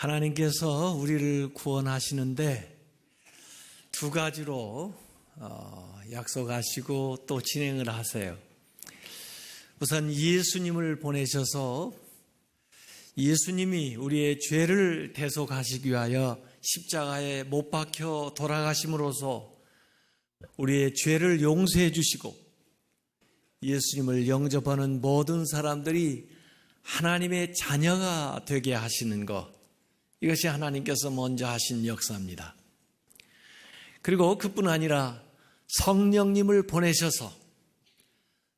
하나님께서 우리를 구원하시는데 두 가지로 약속하시고 또 진행을 하세요. 우선 예수님을 보내셔서 예수님이 우리의 죄를 대속하시기 위하여 십자가에 못 박혀 돌아가심으로써 우리의 죄를 용서해 주시고 예수님을 영접하는 모든 사람들이 하나님의 자녀가 되게 하시는 것, 이것이 하나님께서 먼저 하신 역사입니다. 그리고 그뿐 아니라 성령님을 보내셔서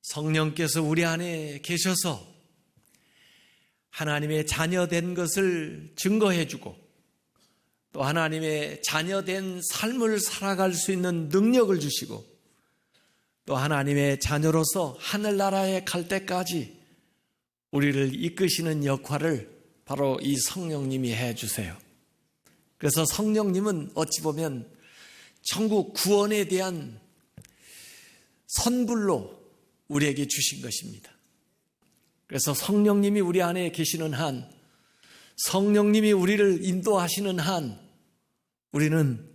성령께서 우리 안에 계셔서 하나님의 자녀된 것을 증거해 주고 또 하나님의 자녀된 삶을 살아갈 수 있는 능력을 주시고 또 하나님의 자녀로서 하늘나라에 갈 때까지 우리를 이끄시는 역할을 바로 이 성령님이 해주세요. 그래서 성령님은 어찌 보면 천국 구원에 대한 선불로 우리에게 주신 것입니다. 그래서 성령님이 우리 안에 계시는 한, 성령님이 우리를 인도하시는 한, 우리는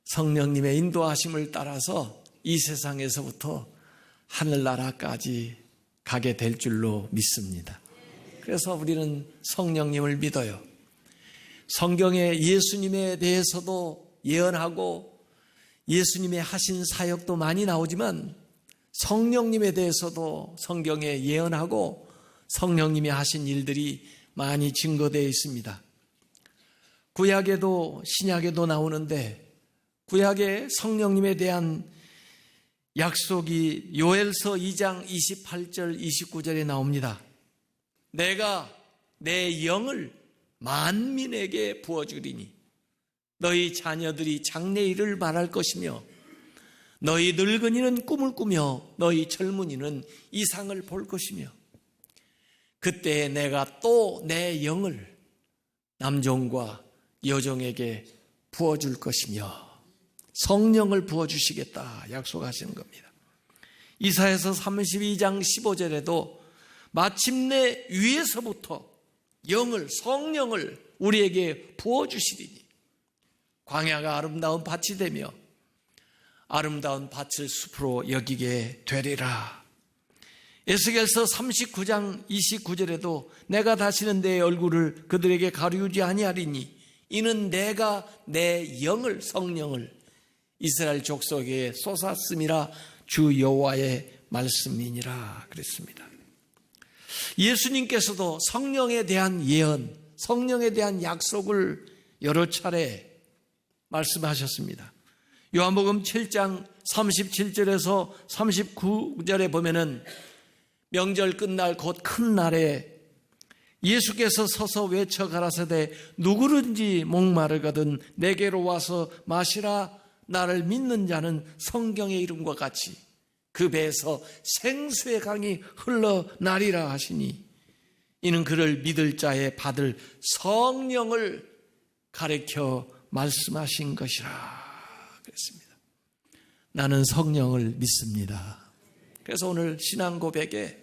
성령님의 인도하심을 따라서 이 세상에서부터 하늘나라까지 가게 될 줄로 믿습니다. 그래서 우리는 성령님을 믿어요. 성경에 예수님에 대해서도 예언하고 예수님의 하신 사역도 많이 나오지만 성령님에 대해서도 성경에 예언하고 성령님이 하신 일들이 많이 증거되어 있습니다. 구약에도 신약에도 나오는데 구약에 성령님에 대한 약속이 요엘서 2장 28절 29절에 나옵니다. 내가 내 영을 만민에게 부어주리니 너희 자녀들이 장래일을 말할 것이며 너희 늙은이는 꿈을 꾸며 너희 젊은이는 이상을 볼 것이며 그때 내가 또 내 영을 남종과 여종에게 부어줄 것이며 성령을 부어주시겠다 약속하시는 겁니다. 이사야서 32장 15절에도 마침내 위에서부터 영을, 성령을 우리에게 부어주시리니 광야가 아름다운 밭이 되며 아름다운 밭을 숲으로 여기게 되리라. 에스겔서 39장 29절에도 내가 다시는 내 얼굴을 그들에게 가리우지 아니하리니 이는 내가 내 영을, 성령을 이스라엘 족속에 쏟았음이라 주 여호와의 말씀이니라 그랬습니다. 예수님께서도 성령에 대한 예언, 성령에 대한 약속을 여러 차례 말씀하셨습니다. 요한복음 7장 37절에서 39절에 보면은 명절 끝날 곧 큰 날에 예수께서 서서 외쳐 가라사대 누구든지 목마르거든 내게로 와서 마시라. 나를 믿는 자는 성경의 이름과 같이 그 배에서 생수의 강이 흘러나리라 하시니 이는 그를 믿을 자의 받을 성령을 가리켜 말씀하신 것이라 그랬습니다. 나는 성령을 믿습니다. 그래서 오늘 신앙 고백에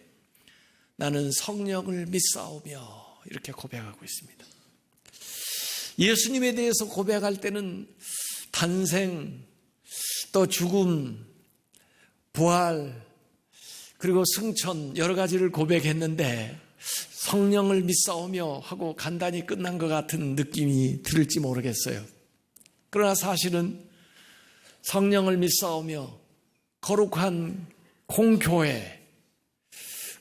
나는 성령을 믿사오며 이렇게 고백하고 있습니다. 예수님에 대해서 고백할 때는 탄생, 또 죽음, 부활, 그리고 승천 여러 가지를 고백했는데 성령을 믿사오며 하고 간단히 끝난 것 같은 느낌이 들을지 모르겠어요. 그러나 사실은 성령을 믿사오며 거룩한 공교회,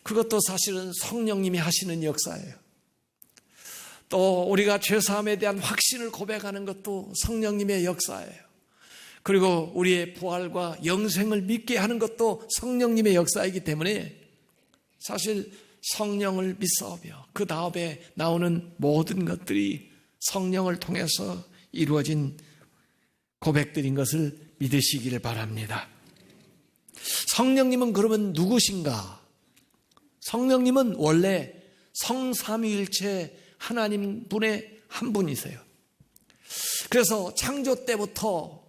그것도 사실은 성령님이 하시는 역사예요. 또 우리가 죄사함에 대한 확신을 고백하는 것도 성령님의 역사예요. 그리고 우리의 부활과 영생을 믿게 하는 것도 성령님의 역사이기 때문에 사실 성령을 믿사오며 그 다음에 나오는 모든 것들이 성령을 통해서 이루어진 고백들인 것을 믿으시기를 바랍니다. 성령님은 그러면 누구신가? 성령님은 원래 성삼위일체 하나님 분의 한 분이세요. 그래서 창조 때부터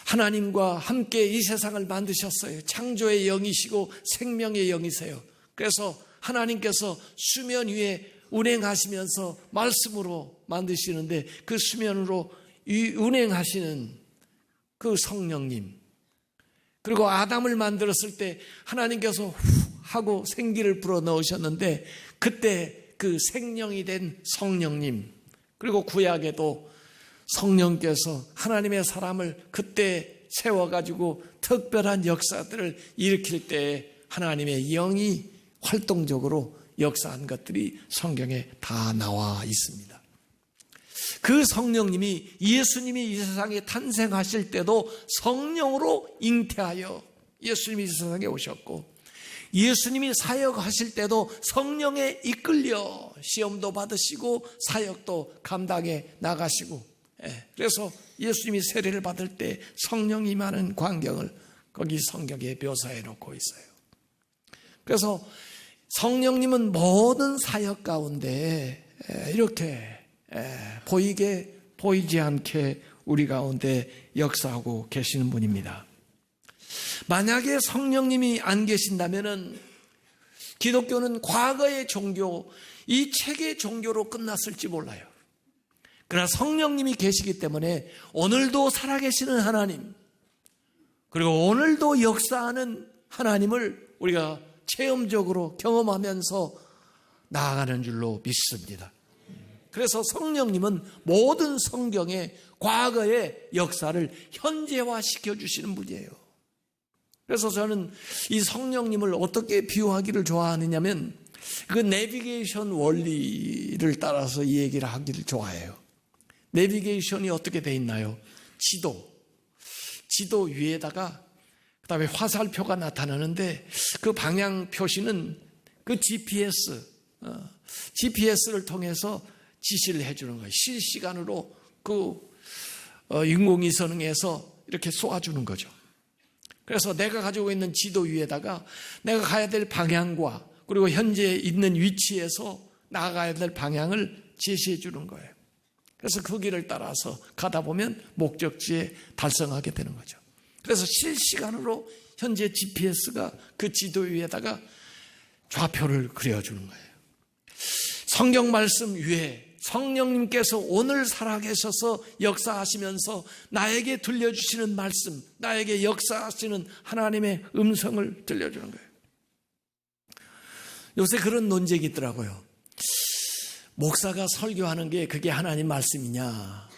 하나님과 함께 이 세상을 만드셨어요. 창조의 영이시고 생명의 영이세요. 그래서 하나님께서 수면 위에 운행하시면서 말씀으로 만드시는데 그 수면으로 운행하시는 그 성령님, 그리고 아담을 만들었을 때 하나님께서 후 하고 생기를 불어넣으셨는데 그때 그 생명이 된 성령님, 그리고 구약에도 성령께서 하나님의 사람을 그때 세워가지고 특별한 역사들을 일으킬 때 하나님의 영이 활동적으로 역사한 것들이 성경에 다 나와 있습니다. 그 성령님이 예수님이 이 세상에 탄생하실 때도 성령으로 잉태하여 예수님이 이 세상에 오셨고, 예수님이 사역하실 때도 성령에 이끌려 시험도 받으시고 사역도 감당해 나가시고, 그래서 예수님이 세례를 받을 때 성령이 임하는 광경을 거기 성경에 묘사해 놓고 있어요. 그래서 성령님은 모든 사역 가운데 이렇게 보이게 보이지 않게 우리 가운데 역사하고 계시는 분입니다. 만약에 성령님이 안 계신다면은 기독교는 과거의 종교, 이 책의 종교로 끝났을지 몰라요. 그러나 성령님이 계시기 때문에 오늘도 살아계시는 하나님, 그리고 오늘도 역사하는 하나님을 우리가 체험적으로 경험하면서 나아가는 줄로 믿습니다. 그래서 성령님은 모든 성경의 과거의 역사를 현재화시켜 주시는 분이에요. 그래서 저는 이 성령님을 어떻게 비유하기를 좋아하느냐면 그 내비게이션 원리를 따라서 이 얘기를 하기를 좋아해요. 내비게이션이 어떻게 돼 있나요? 지도 위에다가 그다음에 화살표가 나타나는데 그 방향 표시는 그 GPS를 통해서 지시를 해주는 거예요. 실시간으로 그 인공위성에서 이렇게 쏘아주는 거죠. 그래서 내가 가지고 있는 지도 위에다가 내가 가야 될 방향과 그리고 현재 있는 위치에서 나아가야 될 방향을 제시해 주는 거예요. 그래서 그 길을 따라서 가다 보면 목적지에 달성하게 되는 거죠. 그래서 실시간으로 현재 GPS가 그 지도 위에다가 좌표를 그려주는 거예요. 성경 말씀 위에 성령님께서 오늘 살아계셔서 역사하시면서 나에게 들려주시는 말씀, 나에게 역사하시는 하나님의 음성을 들려주는 거예요. 요새 그런 논쟁이 있더라고요. 목사가 설교하는 게 그게 하나님 말씀이냐?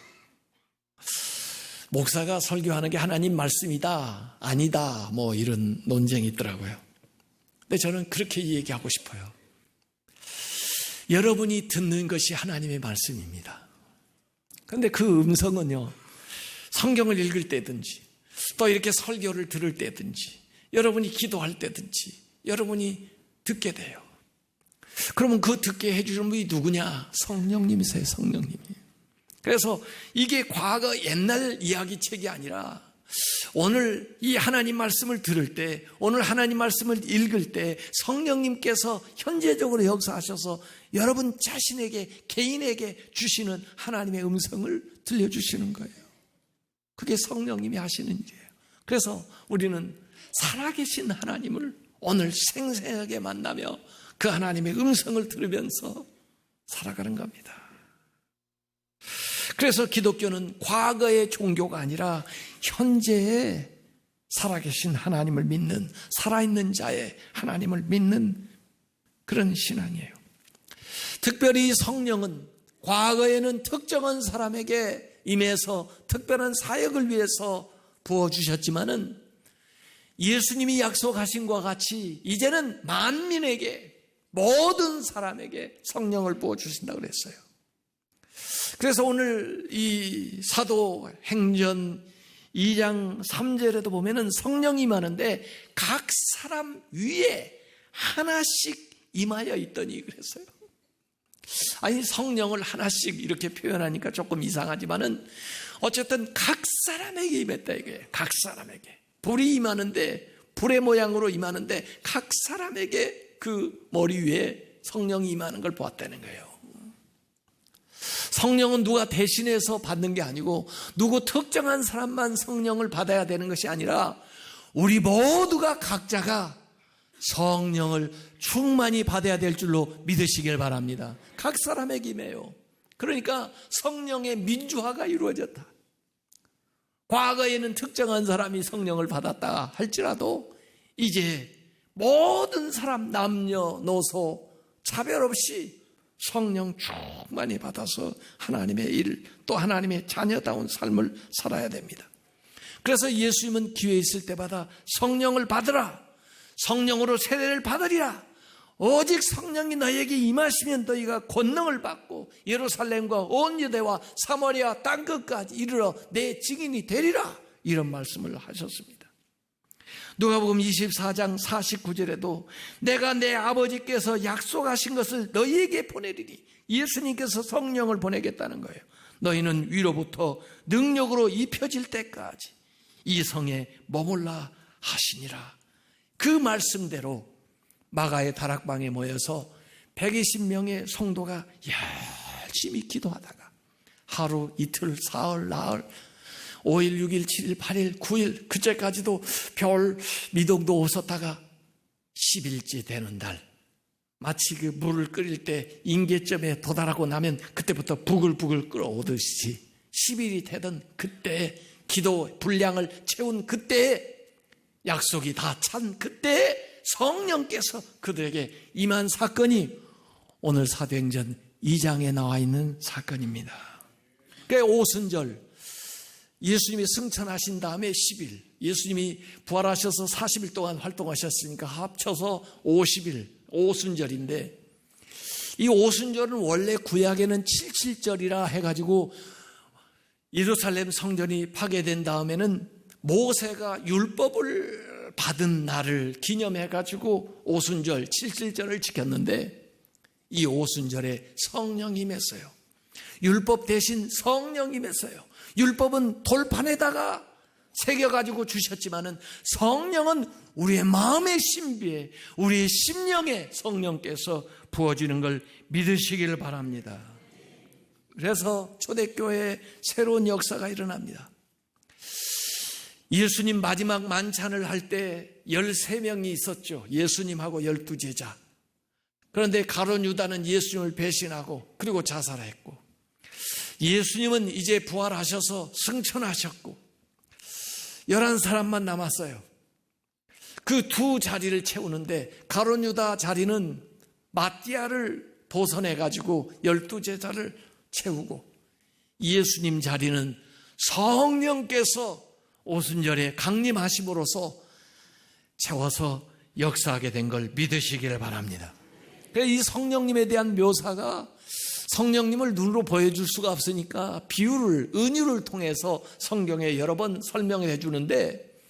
목사가 설교하는 게 하나님 말씀이다, 아니다, 뭐 이런 논쟁이 있더라고요. 근데 저는 그렇게 얘기하고 싶어요. 여러분이 듣는 것이 하나님의 말씀입니다. 그런데 그 음성은요, 성경을 읽을 때든지 또 이렇게 설교를 들을 때든지 여러분이 기도할 때든지 여러분이 듣게 돼요. 그러면 그 듣게 해주는 분이 누구냐? 성령님이세요. 성령님이. 그래서 이게 과거 옛날 이야기 책이 아니라 오늘 이 하나님 말씀을 들을 때, 오늘 하나님 말씀을 읽을 때 성령님께서 현재적으로 역사하셔서 여러분 자신에게, 개인에게 주시는 하나님의 음성을 들려주시는 거예요. 그게 성령님이 하시는 일이에요. 그래서 우리는 살아계신 하나님을 오늘 생생하게 만나며 그 하나님의 음성을 들으면서 살아가는 겁니다. 그래서 기독교는 과거의 종교가 아니라 현재의 살아계신 하나님을 믿는, 살아있는 자의 하나님을 믿는 그런 신앙이에요. 특별히 성령은 과거에는 특정한 사람에게 임해서 특별한 사역을 위해서 부어주셨지만은 예수님이 약속하신 것과 같이 이제는 만민에게, 모든 사람에게 성령을 부어주신다고 그랬어요. 그래서 오늘 이 사도행전 2장 3절에도 보면은 성령이 임하는데 각 사람 위에 하나씩 임하여 있더니 그랬어요. 아니, 성령을 하나씩 이렇게 표현하니까 조금 이상하지만은 어쨌든 각 사람에게 임했다 이거예요. 각 사람에게. 불이 임하는데, 불의 모양으로 임하는데 각 사람에게 그 머리 위에 성령이 임하는 걸 보았다는 거예요. 성령은 누가 대신해서 받는 게 아니고 누구 특정한 사람만 성령을 받아야 되는 것이 아니라 우리 모두가 각자가 성령을 충만히 받아야 될 줄로 믿으시길 바랍니다. 각 사람에게 임해요. 그러니까 성령의 민주화가 이루어졌다. 과거에는 특정한 사람이 성령을 받았다 할지라도 이제 모든 사람 남녀노소 차별 없이 성령 충만히 받아서 하나님의 일, 또 하나님의 자녀다운 삶을 살아야 됩니다. 그래서 예수님은 기회 있을 때마다 성령을 받으라, 성령으로 세례를 받으리라, 오직 성령이 너희에게 임하시면 너희가 권능을 받고 예루살렘과 온 유대와 사마리아 땅끝까지 이르러 내 증인이 되리라, 이런 말씀을 하셨습니다. 누가복음 24장 49절에도 내가 내 아버지께서 약속하신 것을 너희에게 보내리니, 예수님께서 성령을 보내겠다는 거예요. 너희는 위로부터 능력으로 입혀질 때까지 이 성에 머물라 하시니라. 그 말씀대로 마가의 다락방에 모여서 120명의 성도가 열심히 기도하다가 하루, 이틀, 사흘, 나흘, 5일, 6일, 7일, 8일, 9일, 그때까지도 별 미동도 없었다가 10일째 되는 날, 마치 그 물을 끓일 때 임계점에 도달하고 나면 그때부터 부글부글 끓어오듯이 10일이 되던 그때, 기도 분량을 채운 그때, 약속이 다 찬 그때 성령께서 그들에게 임한 사건이 오늘 사도행전 2장에 나와 있는 사건입니다. 그러니까 오순절, 예수님이 승천하신 다음에 10일, 예수님이 부활하셔서 40일 동안 활동하셨으니까 합쳐서 50일, 오순절인데, 이 오순절은 원래 구약에는 77절이라 해가지고 예루살렘 성전이 파괴된 다음에는 모세가 율법을 받은 날을 기념해가지고 오순절, 77절을 지켰는데, 이 오순절에 성령이 임했어요. 율법 대신 성령이 임했어요. 율법은 돌판에다가 새겨가지고 주셨지만은 성령은 우리의 마음의 신비에, 우리의 심령에 성령께서 부어지는 걸 믿으시기를 바랍니다. 그래서 초대교회에 새로운 역사가 일어납니다. 예수님 마지막 만찬을 할 때 13명이 있었죠. 예수님하고 12제자. 그런데 가룟 유다는 예수님을 배신하고 그리고 자살했고, 예수님은 이제 부활하셔서 승천하셨고 11사람만 남았어요. 그 두 자리를 채우는데 가룟 유다 자리는 마띠아를 도선해가지고 12제자를 채우고, 예수님 자리는 성령께서 오순절에 강림하심으로써 채워서 역사하게 된 걸 믿으시기를 바랍니다. 이 성령님에 대한 묘사가 성령님을 눈으로 보여줄 수가 없으니까 비유를, 은유를 통해서 성경에 여러 번 설명해 주는데,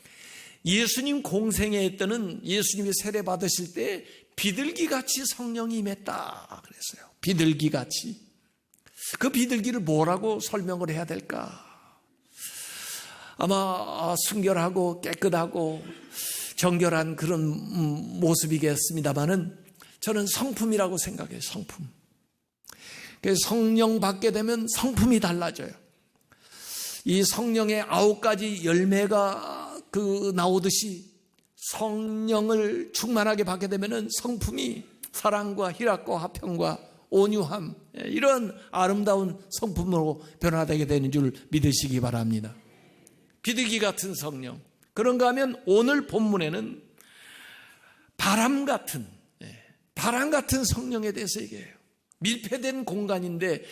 예수님 공생애 때는 예수님이 세례 받으실 때 비둘기같이 성령이 임했다 그랬어요. 비둘기같이. 그 비둘기를 뭐라고 설명을 해야 될까? 아마 순결하고 깨끗하고 정결한 그런 모습이겠습니다만은 저는 성품이라고 생각해요. 성품. 성령 받게 되면 성품이 달라져요. 이 성령의 9가지 열매가 나오듯이 성령을 충만하게 받게 되면 성품이 사랑과 희락과 화평과 온유함, 이런 아름다운 성품으로 변화되게 되는 줄 믿으시기 바랍니다. 비둘기 같은 성령. 그런가 하면 오늘 본문에는 바람 같은 성령에 대해서 얘기해요. 밀폐된 공간인데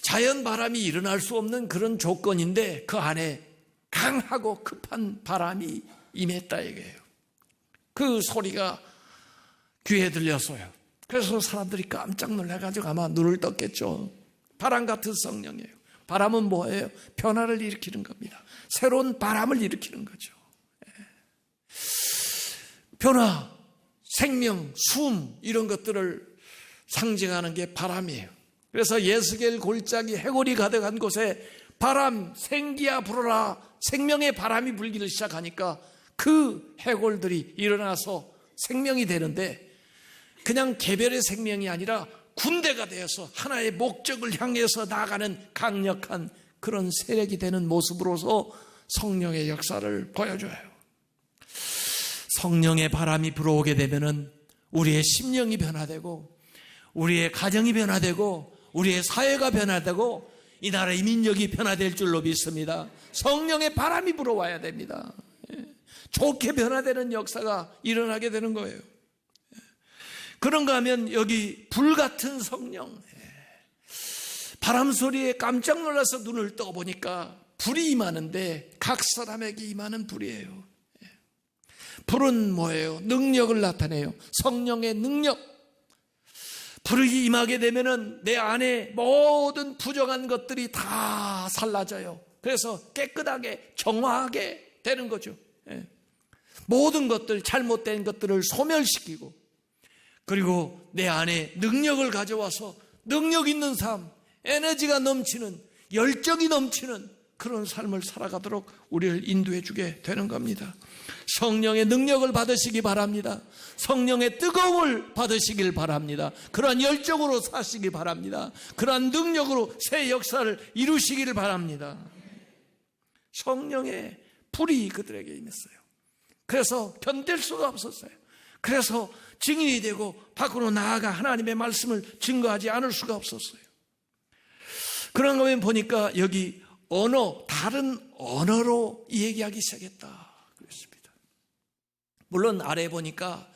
자연 바람이 일어날 수 없는 그런 조건인데 그 안에 강하고 급한 바람이 임했다 얘기해요. 그 소리가 귀에 들려서요. 그래서 사람들이 깜짝 놀라가지고 아마 눈을 떴겠죠. 바람 같은 성령이에요. 바람은 뭐예요? 변화를 일으키는 겁니다. 새로운 바람을 일으키는 거죠. 변화, 생명, 숨, 이런 것들을 상징하는 게 바람이에요. 그래서 예스겔 골짜기 해골이 가득한 곳에 바람, 생기야 불어라, 생명의 바람이 불기를 시작하니까 그 해골들이 일어나서 생명이 되는데, 그냥 개별의 생명이 아니라 군대가 되어서 하나의 목적을 향해서 나아가는 강력한 그런 세력이 되는 모습으로서 성령의 역사를 보여줘요. 성령의 바람이 불어오게 되면은 우리의 심령이 변화되고 우리의 가정이 변화되고 우리의 사회가 변화되고 이 나라의 민족이 변화될 줄로 믿습니다. 성령의 바람이 불어와야 됩니다. 좋게 변화되는 역사가 일어나게 되는 거예요. 그런가 하면 여기 불같은 성령, 바람 소리에 깜짝 놀라서 눈을 떠보니까 불이 임하는데 각 사람에게 임하는 불이에요. 불은 뭐예요? 능력을 나타내요. 성령의 능력. 불이 임하게 되면은 내 안에 모든 부정한 것들이 다 살라져요. 그래서 깨끗하게 정화하게 되는 거죠. 모든 것들, 잘못된 것들을 소멸시키고, 그리고 내 안에 능력을 가져와서 능력 있는 삶, 에너지가 넘치는, 열정이 넘치는 그런 삶을 살아가도록 우리를 인도해 주게 되는 겁니다. 성령의 능력을 받으시기 바랍니다. 성령의 뜨거움을 받으시길 바랍니다. 그러한 열정으로 사시기 바랍니다. 그러한 능력으로 새 역사를 이루시기를 바랍니다. 성령의 불이 그들에게 임했어요. 그래서 견딜 수가 없었어요. 그래서 증인이 되고 밖으로 나아가 하나님의 말씀을 증거하지 않을 수가 없었어요. 그런 거면 보니까 여기 언어, 다른 언어로 얘기하기 시작했다 그랬습니다. 물론 아래 보니까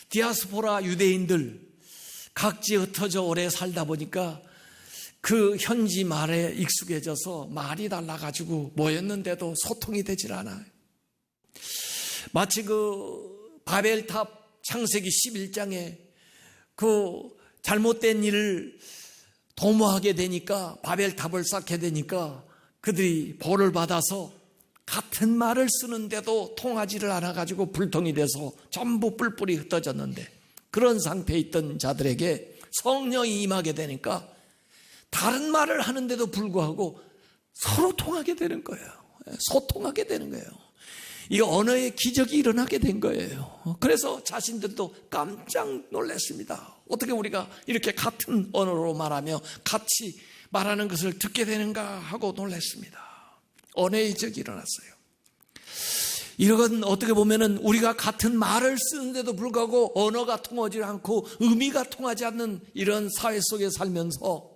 디아스포라 유대인들 각지에 흩어져 오래 살다 보니까 그 현지 말에 익숙해져서 말이 달라가지고 모였는데도 소통이 되질 않아요. 마치 그 바벨탑 창세기 11장에 그 잘못된 일을 도모하게 되니까 바벨탑을 쌓게 되니까 그들이 벌을 받아서 같은 말을 쓰는데도 통하지를 않아가지고 불통이 돼서 전부 뿔뿔이 흩어졌는데, 그런 상태에 있던 자들에게 성령이 임하게 되니까 다른 말을 하는데도 불구하고 서로 통하게 되는 거예요. 소통하게 되는 거예요. 이 언어의 기적이 일어나게 된 거예요. 그래서 자신들도 깜짝 놀랐습니다. 어떻게 우리가 이렇게 같은 언어로 말하며 같이 말하는 것을 듣게 되는가 하고 놀랐습니다. 언어의 기적이 일어났어요. 이건 어떻게 보면은 우리가 같은 말을 쓰는데도 불구하고 언어가 통하지 않고 의미가 통하지 않는 이런 사회 속에 살면서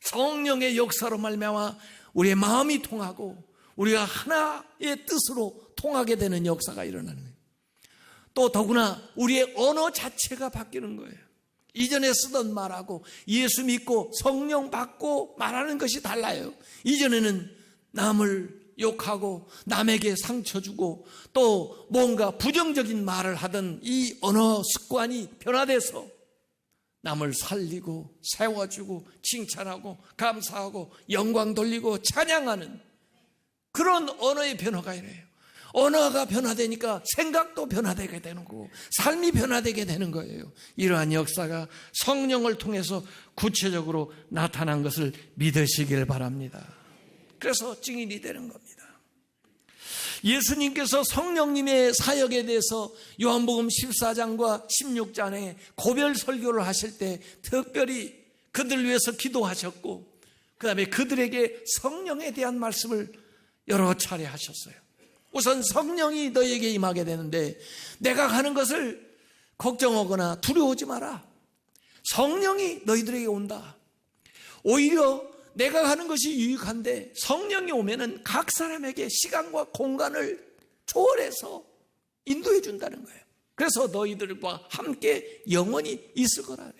성령의 역사로 말미암아 우리의 마음이 통하고 우리가 하나의 뜻으로 통하게 되는 역사가 일어나는 거예요. 또 더구나 우리의 언어 자체가 바뀌는 거예요. 이전에 쓰던 말하고 예수 믿고 성령 받고 말하는 것이 달라요. 이전에는 남을 욕하고 남에게 상처 주고 또 뭔가 부정적인 말을 하던 이 언어 습관이 변화돼서 남을 살리고 세워주고 칭찬하고 감사하고 영광 돌리고 찬양하는 그런 언어의 변화가 이래요. 언어가 변화되니까 생각도 변화되게 되는 거고 삶이 변화되게 되는 거예요. 이러한 역사가 성령을 통해서 구체적으로 나타난 것을 믿으시길 바랍니다. 그래서 증인이 되는 겁니다. 예수님께서 성령님의 사역에 대해서 요한복음 14장과 16장에 고별 설교를 하실 때 특별히 그들을 위해서 기도하셨고 그 다음에 그들에게 성령에 대한 말씀을 여러 차례 하셨어요. 우선 성령이 너에게 임하게 되는데 내가 가는 것을 걱정하거나 두려워하지 마라. 성령이 너희들에게 온다. 오히려 내가 가는 것이 유익한데 성령이 오면은 각 사람에게 시간과 공간을 초월해서 인도해 준다는 거예요. 그래서 너희들과 함께 영원히 있을 거라네요.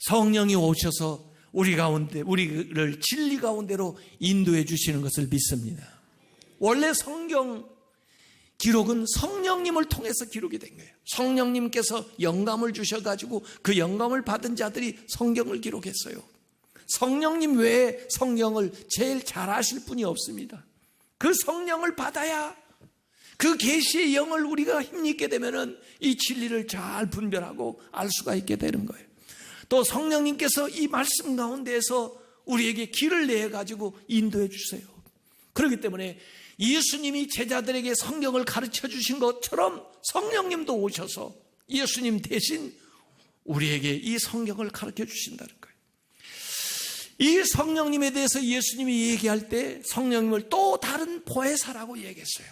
성령이 오셔서 우리 가운데 우리를 진리 가운데로 인도해 주시는 것을 믿습니다. 원래 성경 기록은 성령님을 통해서 기록이 된 거예요. 성령님께서 영감을 주셔가지고 그 영감을 받은 자들이 성경을 기록했어요. 성령님 외에 성경을 제일 잘 아실 분이 없습니다. 그 성령을 받아야 그 계시의 영을 우리가 힘입게 되면은 이 진리를 잘 분별하고 알 수가 있게 되는 거예요. 또 성령님께서 이 말씀 가운데에서 우리에게 길을 내어 가지고 인도해 주세요. 그렇기 때문에 예수님이 제자들에게 성경을 가르쳐 주신 것처럼 성령님도 오셔서 예수님 대신 우리에게 이 성경을 가르쳐 주신다는 거예요. 이 성령님에 대해서 예수님이 얘기할 때 성령님을 또 다른 보혜사라고 얘기했어요.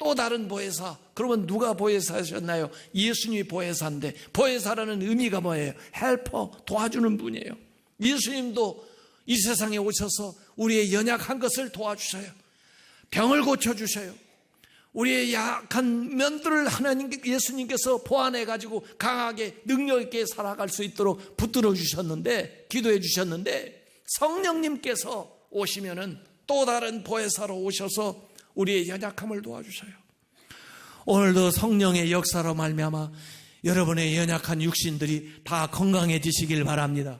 또 다른 보혜사. 그러면 누가 보혜사셨나요? 예수님이 보혜사인데, 보혜사라는 의미가 뭐예요? 헬퍼, 도와주는 분이에요. 예수님도 이 세상에 오셔서 우리의 연약한 것을 도와주셔요. 병을 고쳐주셔요. 우리의 약한 면들을 예수님께서 보완해가지고 강하게 능력 있게 살아갈 수 있도록 붙들어 주셨는데, 기도해 주셨는데, 성령님께서 오시면은 또 다른 보혜사로 오셔서 우리의 연약함을 도와주셔요. 오늘도 성령의 역사로 말미암아 여러분의 연약한 육신들이 다 건강해지시길 바랍니다.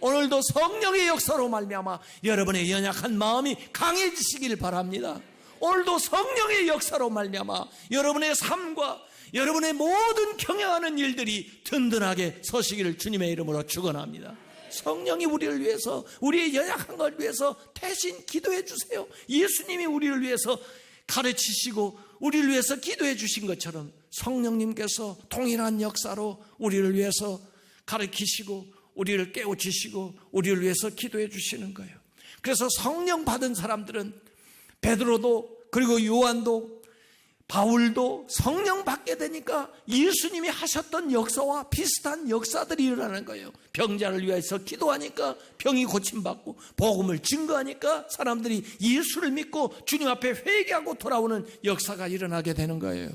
오늘도 성령의 역사로 말미암아 여러분의 연약한 마음이 강해지시길 바랍니다. 오늘도 성령의 역사로 말미암아 여러분의 삶과 여러분의 모든 경영하는 일들이 든든하게 서시기를 주님의 이름으로 축원합니다. 성령이 우리를 위해서, 우리의 연약한 걸 위해서 대신 기도해 주세요. 예수님이 우리를 위해서 가르치시고 우리를 위해서 기도해 주신 것처럼 성령님께서 동일한 역사로 우리를 위해서 가르치시고 우리를 깨우치시고 우리를 위해서 기도해 주시는 거예요. 그래서 성령 받은 사람들은 베드로도, 그리고 요한도, 바울도 성령 받게 되니까 예수님이 하셨던 역사와 비슷한 역사들이 일어나는 거예요. 병자를 위해서 기도하니까 병이 고침받고, 복음을 증거하니까 사람들이 예수를 믿고 주님 앞에 회개하고 돌아오는 역사가 일어나게 되는 거예요.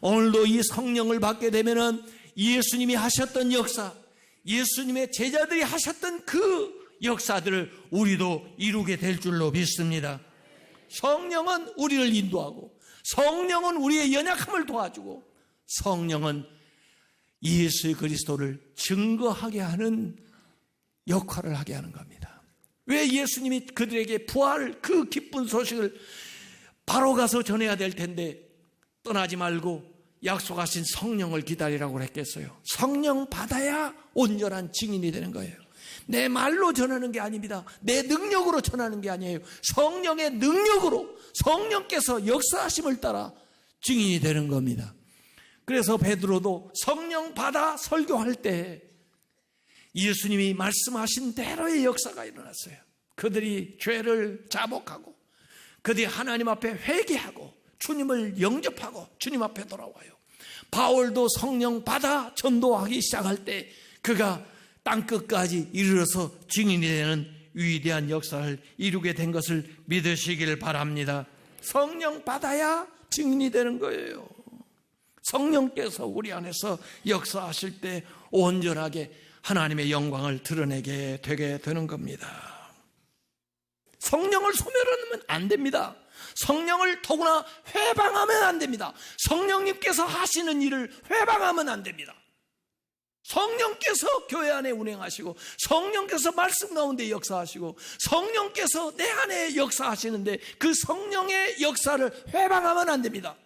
오늘도 이 성령을 받게 되면은 예수님이 하셨던 역사, 예수님의 제자들이 하셨던 그 역사들을 우리도 이루게 될 줄로 믿습니다. 성령은 우리를 인도하고, 성령은 우리의 연약함을 도와주고, 성령은 예수 그리스도를 증거하게 하는 역할을 하게 하는 겁니다. 왜 예수님이 그들에게 부활, 그 기쁜 소식을 바로 가서 전해야 될 텐데 떠나지 말고 약속하신 성령을 기다리라고 했겠어요? 성령 받아야 온전한 증인이 되는 거예요. 내 말로 전하는 게 아닙니다. 내 능력으로 전하는 게 아니에요. 성령의 능력으로, 성령께서 역사하심을 따라 증인이 되는 겁니다. 그래서 베드로도 성령 받아 설교할 때 예수님이 말씀하신 대로의 역사가 일어났어요. 그들이 죄를 자복하고 그들이 하나님 앞에 회개하고 주님을 영접하고 주님 앞에 돌아와요. 바울도 성령 받아 전도하기 시작할 때 그가 땅끝까지 이르러서 증인이 되는 위대한 역사를 이루게 된 것을 믿으시길 바랍니다. 성령 받아야 증인이 되는 거예요. 성령께서 우리 안에서 역사하실 때 온전하게 하나님의 영광을 드러내게 되게 되는 겁니다. 성령을 소멸하면 안 됩니다. 성령을 더구나 회방하면 안 됩니다. 성령님께서 하시는 일을 회방하면 안 됩니다. 성령께서 교회 안에 운행하시고, 성령께서 말씀 가운데 역사하시고, 성령께서 내 안에 역사하시는데 그 성령의 역사를 회방하면 안 됩니다.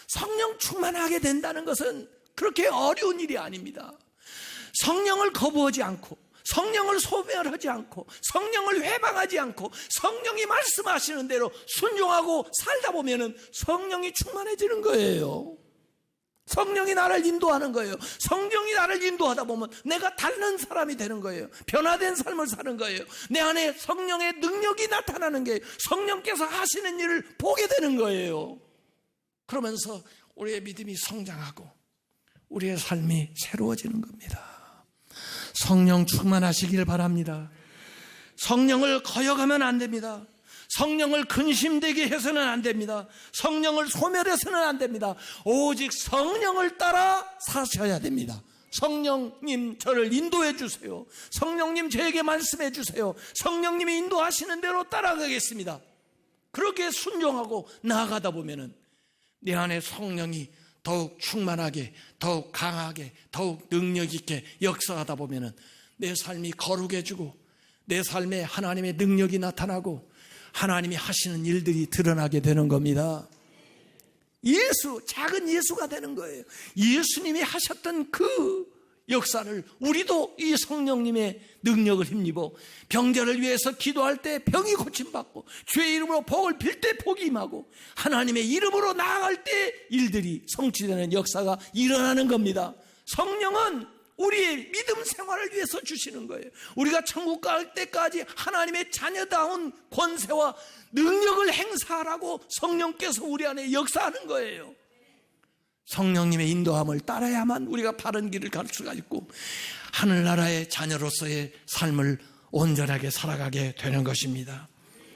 성령 충만하게 된다는 것은 그렇게 어려운 일이 아닙니다. 성령을 거부하지 않고, 성령을 소멸하지 않고, 성령을 회방하지 않고, 성령이 말씀하시는 대로 순종하고 살다 보면은 성령이 충만해지는 거예요. 성령이 나를 인도하는 거예요. 성령이 나를 인도하다 보면 내가 다른 사람이 되는 거예요. 변화된 삶을 사는 거예요. 내 안에 성령의 능력이 나타나는 게 성령께서 하시는 일을 보게 되는 거예요. 그러면서 우리의 믿음이 성장하고 우리의 삶이 새로워지는 겁니다. 성령 충만하시길 바랍니다. 성령을 거역하면 안 됩니다. 성령을 근심되게 해서는 안 됩니다. 성령을 소멸해서는 안 됩니다. 오직 성령을 따라 사셔야 됩니다. 성령님 저를 인도해 주세요. 성령님 저에게 말씀해 주세요. 성령님이 인도하시는 대로 따라가겠습니다. 그렇게 순종하고 나아가다 보면은 내 안에 성령이 더욱 충만하게, 더욱 강하게, 더욱 능력 있게 역사하다 보면은 내 삶이 거룩해지고 내 삶에 하나님의 능력이 나타나고 하나님이 하시는 일들이 드러나게 되는 겁니다. 예수, 작은 예수가 되는 거예요. 예수님이 하셨던 그 역사를 우리도 이 성령님의 능력을 힘입어 병자를 위해서 기도할 때 병이 고침받고 주의 이름으로 복을 빌 때 복이 임하고 하나님의 이름으로 나아갈 때 일들이 성취되는 역사가 일어나는 겁니다. 성령은 우리의 믿음 생활을 위해서 주시는 거예요. 우리가 천국 갈 때까지 하나님의 자녀다운 권세와 능력을 행사하라고 성령께서 우리 안에 역사하는 거예요. 성령님의 인도함을 따라야만 우리가 바른 길을 갈 수가 있고 하늘나라의 자녀로서의 삶을 온전하게 살아가게 되는 것입니다.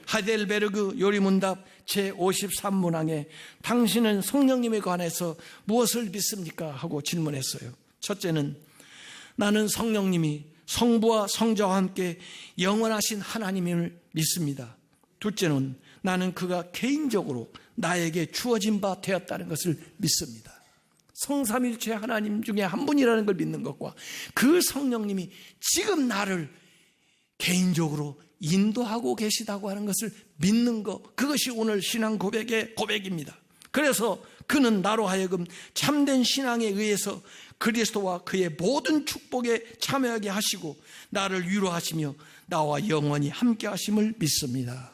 하이델베르그 요리문답 제53문항에 당신은 성령님에 관해서 무엇을 믿습니까? 하고 질문했어요. 첫째는 나는 성령님이 성부와 성자와 함께 영원하신 하나님을 믿습니다. 둘째는 나는 그가 개인적으로 나에게 주어진 바 되었다는 것을 믿습니다. 성삼일체 하나님 중에 한 분이라는 걸 믿는 것과 그 성령님이 지금 나를 개인적으로 인도하고 계시다고 하는 것을 믿는 것, 그것이 오늘 신앙 고백의 고백입니다. 그래서 그는 나로 하여금 참된 신앙에 의해서 그리스도와 그의 모든 축복에 참여하게 하시고 나를 위로하시며 나와 영원히 함께 하심을 믿습니다.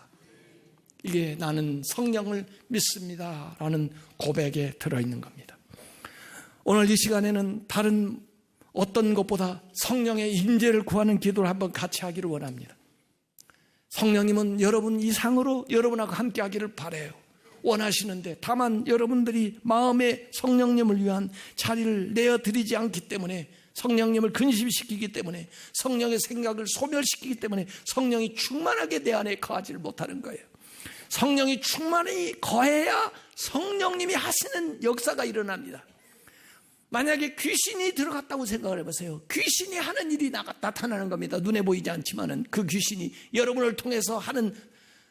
이게 나는 성령을 믿습니다 라는 고백에 들어있는 겁니다. 오늘 이 시간에는 다른 어떤 것보다 성령의 임재를 구하는 기도를 한번 같이 하기를 원합니다. 성령님은 여러분 이상으로 여러분하고 함께 하기를 바라요. 원하시는데 다만 여러분들이 마음에 성령님을 위한 자리를 내어드리지 않기 때문에, 성령님을 근심시키기 때문에, 성령의 생각을 소멸시키기 때문에 성령이 충만하게 내 안에 거하지를 못하는 거예요. 성령이 충만히 거해야 성령님이 하시는 역사가 일어납니다. 만약에 귀신이 들어갔다고 생각을 해보세요. 귀신이 하는 일이 나타나는 겁니다. 눈에 보이지 않지만은 그 귀신이 여러분을 통해서 하는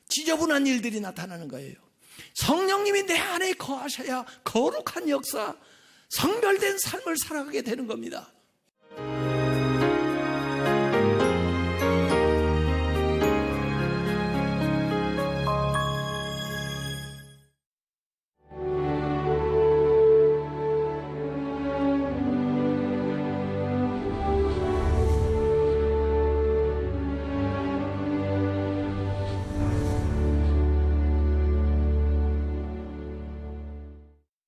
지저분한 일들이 나타나는 거예요. 성령님이 내 안에 거하셔야 거룩한 역사, 성별된 삶을 살아가게 되는 겁니다.